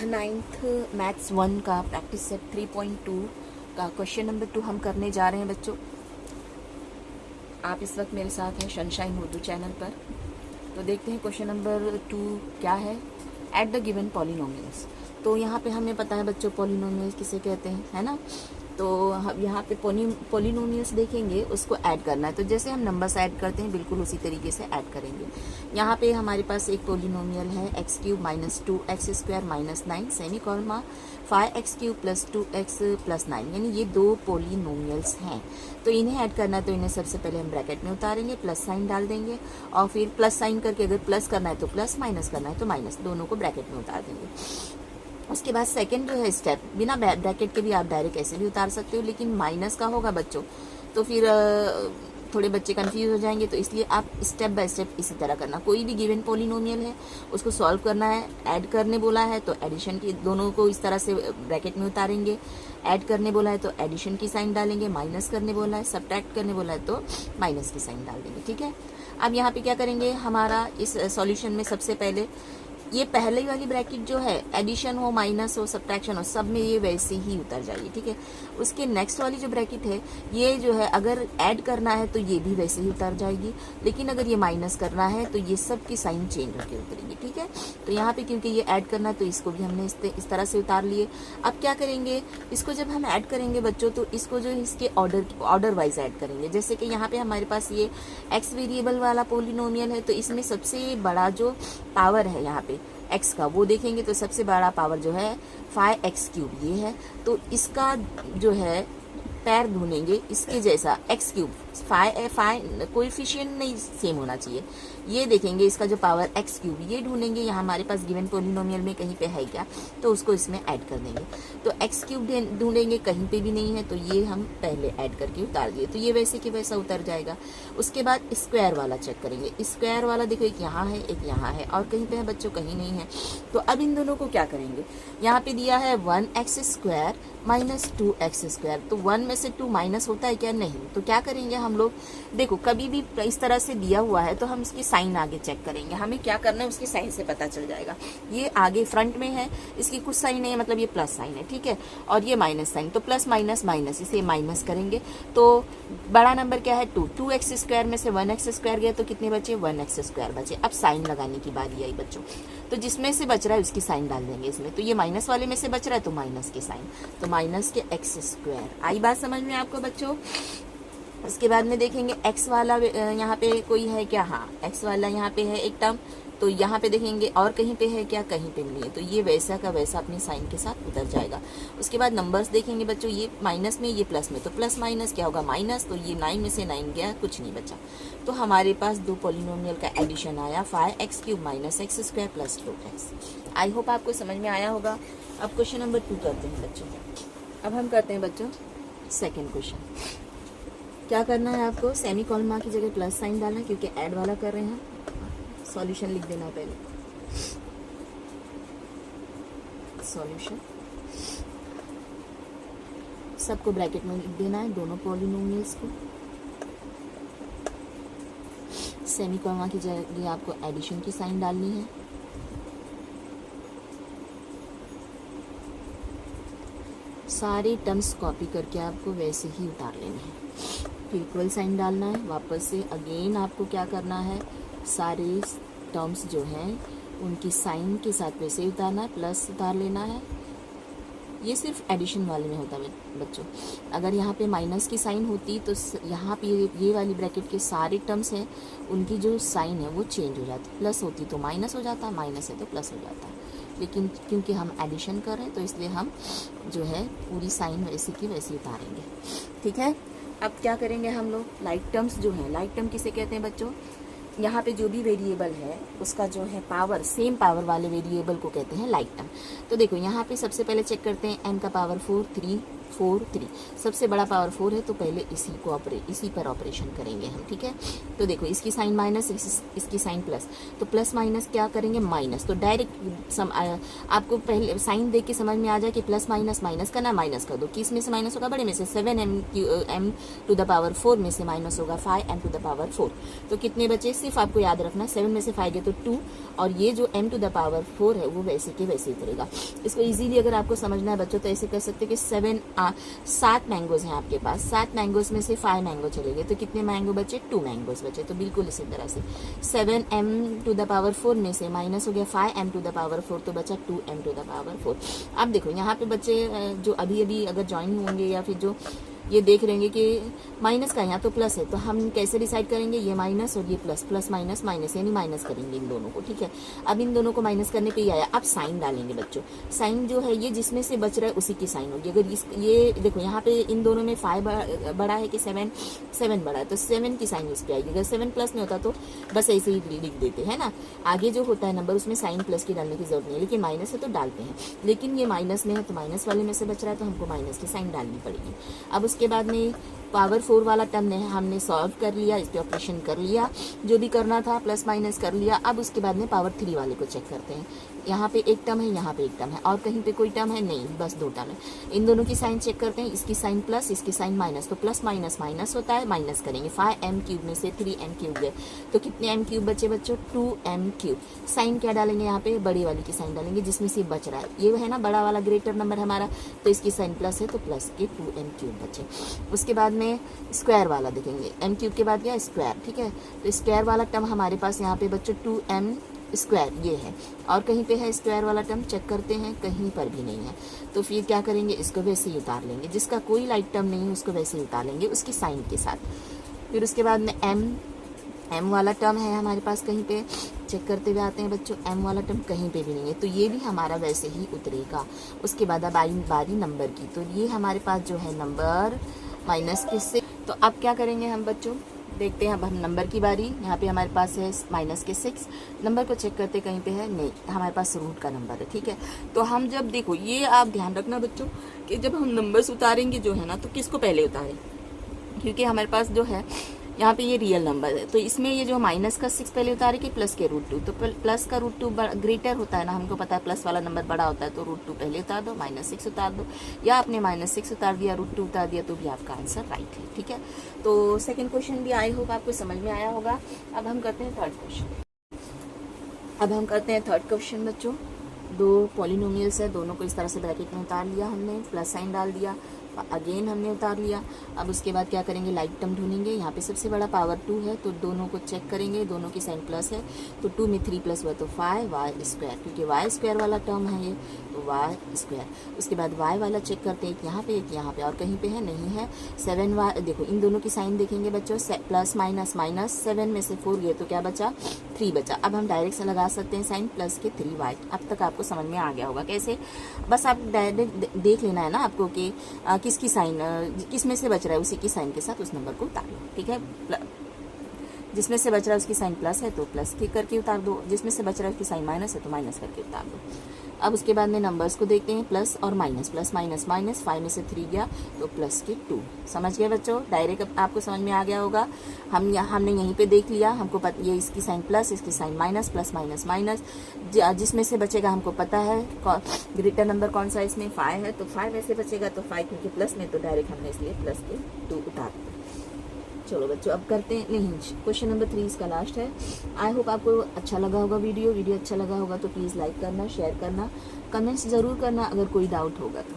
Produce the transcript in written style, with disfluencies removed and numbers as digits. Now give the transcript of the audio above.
Ninth maths 1 का practice set 3.2 का question number 2 हम करने जा रहे हैं बच्चों। आप इस वक्त मेरे साथ हैं सनशाइन उर्दू चैनल पर। तो देखते हैं क्वेश्चन नंबर 2 क्या है। At the given polynomials. तो यहाँ पे हमें पता है बच्चों पॉलिनोमियल्स किसे कहते हैं, है ना। तो हम यहाँ पे पॉलिनोमियल्स देखेंगे, उसको ऐड करना है। तो जैसे हम नंबर्स ऐड करते हैं बिल्कुल उसी तरीके से ऐड करेंगे। यहाँ पे हमारे पास एक पॉलिनोमियल है x³ - 2x² - 9 semi comma 5x³ + 2x + 9, यानी ये दो पॉलिनोमियल्स हैं। तो इन्हें ऐड करना है तो इन्हें सबसे पहले हम ब्रैकेट में उतारेंगे, प्लस साइन डाल देंगे और फिर प्लस साइन करके अगर प्लस करना है तो प्लस, माइनस करना है तो माइनस, दोनों को ब्रैकेट में उतार देंगे। उसके बाद सेकंड जो है स्टेप, बिना ब्रैकेट के भी आप डायरेक्ट ऐसे भी उतार सकते हो, लेकिन माइनस का होगा बच्चों तो फिर थोड़े बच्चे कंफ्यूज हो जाएंगे। तो इसलिए आप स्टेप बाय स्टेप इसी तरह करना। कोई भी गिवन पॉलिनोमियल है उसको सॉल्व करना है। ऐड करने बोला है तो एडिशन की, दोनों को इस तरह से ब्रैकेट में उतारेंगे। ऐड करने बोला है तो एडिशन की साइन डालेंगे, माइनस करने बोला है, सब्ट्रैक्ट करने बोला है तो माइनस की साइन डाल देंगे। ठीक है। अब यहाँ पे क्या करेंगे, हमारा इस सॉल्यूशन में सबसे पहले ये पहले वाली ब्रैकेट जो है, एडिशन हो, माइनस हो, सब्ट्रैक्शन हो, सब में ये वैसे ही उतर जाएगी। ठीक है। उसके नेक्स्ट वाली जो ब्रैकेट है, ये जो है अगर ऐड करना है तो ये भी वैसे ही उतर जाएगी, लेकिन अगर ये माइनस करना है तो ये सब की साइन चेंज होकर उतरेगी। ठीक है। तो यहाँ पे क्योंकि ये ऐड करना है तो इसको भी हमने इस तरह से उतार लिए। अब क्या करेंगे, इसको जब हम ऐड करेंगे बच्चों तो इसको जो इसके ऑर्डर वाइज ऐड करेंगे। जैसे कि यहाँ पे हमारे पास ये एक्स वेरिएबल वाला पोलिनोमियल है, तो इसमें सबसे बड़ा जो पावर है यहाँ पे x का, वो देखेंगे तो सबसे बड़ा पावर जो है 5x³ ये है। तो इसका जो है पैर ढूंढेंगे इसके जैसा x³, कोएफिशिएंट नहीं सेम होना चाहिए। ये देखेंगे इसका जो पावर x³ ये ढूंढेंगे। यहाँ हमारे पास गिवन पॉलिनोमियल में कहीं पे है क्या, तो उसको इसमें ऐड कर देंगे। तो x³ ढूंढेंगे, कहीं पे भी नहीं है तो ये हम पहले ऐड करके उतार दिए, तो ये वैसे कि वैसा उतर जाएगा। उसके बाद स्क्वायर वाला चेक करेंगे। स्क्वायर वाला देखो एक यहाँ है एक यहाँ है और कहीं पे है बच्चों, कहीं नहीं है। तो अब इन दोनों को क्या करेंगे, यहाँ पे दिया है 1x² - 2x²। तो 1 में से 2 माइनस होता है क्या, नहीं। तो क्या करेंगे हम लोग, देखो कभी भी इस तरह से दिया हुआ है तो हम इसकी साइन आगे चेक करेंगे। हमें क्या करना है, उसकी साइन से पता चल जाएगा। ये आगे फ्रंट में है, इसकी कुछ साइन नहीं है, मतलब ये प्लस साइन है। ठीक है। और ये माइनस साइन, तो प्लस माइनस माइनस, इसे माइनस करेंगे। तो बड़ा नंबर क्या है 2x² में से 1x² गया तो कितने बचे, 1x² बचे। अब साइन लगाने की बारी आई बच्चों, तो जिसमें से बच रहा है उसकी साइन डाल देंगे इसमें। तो ये माइनस वाले में से बच रहा है तो माइनस की साइन, तो माइनस के x²। आई बात समझ में आपको बच्चों। उसके बाद में देखेंगे x वाला यहाँ पे कोई है क्या, हाँ x वाला यहाँ पे है एक टर्म, तो यहाँ पे देखेंगे और कहीं पे है क्या, कहीं पे नहीं है। तो ये वैसा का वैसा अपनी साइन के साथ उतर जाएगा। उसके बाद नंबर्स देखेंगे बच्चों, ये माइनस में ये प्लस में, तो प्लस माइनस क्या होगा माइनस, तो ये 9 में से 9 गया, कुछ नहीं बचा। तो हमारे पास दो पॉलिनोमियल का एडिशन आया 5x³ - x² + 2x। I hope आपको समझ में आया होगा। अब क्वेश्चन नंबर 2 करते हैं बच्चों। अब हम करते हैं बच्चों सेकेंड क्वेश्चन। क्या करना है आपको, सेमी कॉलमा की जगह प्लस साइन डालना है क्योंकि ऐड वाला कर रहे हैं। सॉल्यूशन लिख देना है पहले, सॉल्यूशन सबको ब्रैकेट में लिख देना है, दोनों पॉलिनोमियल्स को। सेमी कॉलमा की जगह आपको एडिशन की साइन डालनी है। सारे टर्म्स कॉपी करके आपको वैसे ही उतार लेने हैं। फिर इक्वल साइन डालना है। वापस से अगेन आपको क्या करना है, सारे टर्म्स जो हैं उनकी साइन के साथ वैसे ही उतारना है, प्लस उतार लेना है। ये सिर्फ एडिशन वाले में होता है बच्चों। अगर यहाँ पे माइनस की साइन होती तो यहाँ पे ये वाली ब्रैकेट के सारे टर्म्स हैं उनकी जो साइन है वो चेंज हो जाती। प्लस होती तो माइनस हो जाता, माइनस है तो प्लस हो जाता। लेकिन क्योंकि हम एडिशन कर रहे हैं तो इसलिए हम जो है पूरी साइन वैसे की वैसे उतारेंगे। ठीक है। अब क्या करेंगे हम लोग, लाइक टर्म्स जो है, लाइक टर्म किसे कहते हैं बच्चों, यहाँ पे जो भी वेरिएबल है उसका जो है पावर, सेम पावर वाले वेरिएबल को कहते हैं लाइक टर्म। तो देखो यहाँ पे सबसे पहले चेक करते हैं n का पावर 4, 3, 4 3, सबसे बड़ा पावर 4 है तो पहले इसी पर ऑपरेशन करेंगे हम, ठीक है। तो देखो इसकी साइन माइनस, इसकी साइन प्लस, तो प्लस माइनस क्या करेंगे माइनस, तो डायरेक्ट आपको पहले साइन देख के समझ में आ जाए कि प्लस माइनस माइनस करना, माइनस कर दो। किस में से माइनस होगा, बड़े में से, 7m टू द पावर 4 में से माइनस होगा 5m टू द पावर 4। तो कितने बचे, सिर्फ आपको याद रखना 7 में से 5 गए तो 2, और ये जो m टू द पावर 4 है वो वैसे के वैसे उतरेगा। इसको इजीली अगर आपको समझना है बच्चों तो ऐसे कर सकते हैं कि 7 मैंगोज हैं आपके पास, 7 मैंगोज में से 5 मैंगो चले गए तो कितने मैंगो बचे, 2 मैंगोज बचे। तो बिल्कुल इसी तरह से 7m टू द पावर 4 में से माइनस हो गया 5m टू द पावर 4, तो बचा 2m टू द पावर 4। अब देखो यहाँ पे बच्चे जो अभी अगर ज्वाइन होंगे या फिर जो ये देख रहेंगे कि माइनस का यहाँ तो प्लस है, तो हम कैसे डिसाइड करेंगे, ये माइनस और ये प्लस, प्लस माइनस माइनस, यानी माइनस करेंगे इन दोनों को, ठीक है। अब इन दोनों को माइनस करने पे ही आया, अब साइन डालेंगे बच्चों। साइन जो है ये जिसमें से बच रहा है उसी की साइन होगी। अगर ये देखो यहाँ पे इन दोनों में 5 बड़ा है कि 7 बड़ा है, तो 7 की साइन इस पे आएगी। अगर 7 प्लस नहीं होता तो बस ऐसे ही लिख देते हैं ना, आगे जो होता है नंबर उसमें साइन प्लस की डालने की जरूरत नहीं है, लेकिन माइनस है तो डालते हैं। लेकिन ये माइनस में है तो माइनस वाले में से बच रहा है तो हमको माइनस की साइन डालनी पड़ेगी। अब उसके बाद में पावर 4 वाला टर्म हमने सॉल्व कर लिया, इस पे ऑपरेशन कर लिया, जो भी करना था प्लस माइनस कर लिया। अब उसके बाद में पावर 3 वाले को चेक करते हैं। यहाँ पे एक टर्म है, यहाँ पे एक टर्म है, और कहीं पे कोई टर्म है नहीं, बस 2 टर्म है। इन दोनों की साइन चेक करते हैं, इसकी साइन प्लस, इसकी साइन माइनस, तो प्लस माइनस माइनस होता है, माइनस करेंगे। 5m क्यूब में से 3m क्यूब गए तो कितने m क्यूब बचे बच्चों, 2m क्यूब। साइन क्या डालेंगे यहाँ पे, बड़ी वाली की साइन डालेंगे जिसमें से बच रहा है, ये है ना बड़ा वाला ग्रेटर नंबर हमारा, तो इसकी साइन प्लस है तो प्लस के 2m क्यूब बचे। उसके बाद में स्क्वायर वाला देखेंगे, m क्यूब के बाद क्या स्क्वायर, ठीक है। तो स्क्वायर वाला टर्म हमारे पास यहाँ पे बच्चों 2m स्क्वायर ये है, और कहीं पे है स्क्वायर वाला टर्म, चेक करते हैं, कहीं पर भी नहीं है। तो फिर क्या करेंगे, इसको वैसे ही उतार लेंगे, जिसका कोई लाइक टर्म नहीं है उसको वैसे ही उतार लेंगे उसकी साइन के साथ। फिर उसके बाद में m वाला टर्म है हमारे पास, कहीं पे चेक करते हुए आते हैं बच्चों, m वाला टर्म कहीं पे भी नहीं है, तो ये भी हमारा वैसे ही उतरेगा। उसके बाद अब बारी नंबर की, तो ये हमारे पास जो है नंबर माइनस के से, तो अब क्या करेंगे हम बच्चों, देखते हैं अब हम नंबर की बारी। यहाँ पे हमारे पास है माइनस के 6, नंबर को चेक करते कहीं पे है नहीं, हमारे पास रूट का नंबर है, ठीक है। तो हम जब देखो ये आप ध्यान रखना बच्चों कि जब हम नंबर्स उतारेंगे जो है ना, तो किसको पहले उतारें, क्योंकि हमारे पास जो है यहाँ पे ये रियल नंबर है, तो इसमें ये जो माइनस का 6 पहले उतारे कि प्लस के √2, तो प्लस का √2 ग्रेटर होता है ना, हमको पता है प्लस वाला नंबर बड़ा होता है, तो √2 पहले उतार दो, -6 उतार दो, या आपने -6 उतार दिया, √2 उतार दिया, तो भी आपका आंसर राइट है, ठीक है। तो सेकेंड क्वेश्चन भी आई होप आपको समझ में आया होगा। अब हम करते हैं थर्ड क्वेश्चन बच्चों। 2 पॉलिनोमियल्स है, दोनों को इस तरह से ब्रैकेट में उतार लिया हमने, प्लस साइन डाल दिया, अगेन हमने उतार लिया। अब उसके बाद क्या करेंगे, लाइक टर्म ढूंढेंगे। यहाँ पे सबसे बड़ा पावर 2 है तो दोनों को चेक करेंगे, दोनों की साइन प्लस है, तो 2 में 3 प्लस हुआ तो 5y², क्योंकि y² वाला टर्म है ये, तो y²। उसके बाद y वाला चेक करते हैं, एक यहाँ पे एक यहाँ पे, और कहीं पे है नहीं है। 7y, देखो इन दोनों की साइन देखेंगे बच्चों, प्लस माइनस माइनस, 7 में से 4 गए तो क्या बचा, 3 बचा। अब हम डायरेक्ट से लगा सकते हैं साइन, प्लस के 3y। अब तक आपको समझ में आ गया होगा कैसे, बस आप डायरेक्ट देख लेना है ना आपको कि किसकी साइन किस में से बच रहा है, उसी की साइन के साथ उस नंबर को उतार लो, ठीक है। जिसमें से बच रहा है उसकी साइन प्लस है तो प्लस की करके उतार दो, जिसमें से बच रहा है उसकी साइन माइनस है तो माइनस करके उतार दो। अब उसके बाद में नंबर्स को देखते हैं, प्लस और माइनस, प्लस माइनस माइनस, 5 में से 3 गया तो प्लस के 2। समझ गए बच्चों, डायरेक्ट आपको समझ में आ गया होगा। हमने यहीं पे देख लिया, हमको ये इसकी साइन प्लस, इसकी sign minus, plus minus minus, जिसमें से बचेगा हमको पता है ग्रेटर नंबर कौन सा इसमें 5 है, तो 5 में से बचेगा तो 5, क्योंकि प्लस में तो डायरेक्ट हमने इसलिए प्लस के 2 उतार दिया। चलो बच्चों अब करते हैं, नहीं क्वेश्चन नंबर 3 इसका लास्ट है। आई होप आपको अच्छा लगा होगा वीडियो अच्छा लगा होगा तो प्लीज़ लाइक करना, शेयर करना, कमेंट्स ज़रूर करना अगर कोई डाउट होगा तो।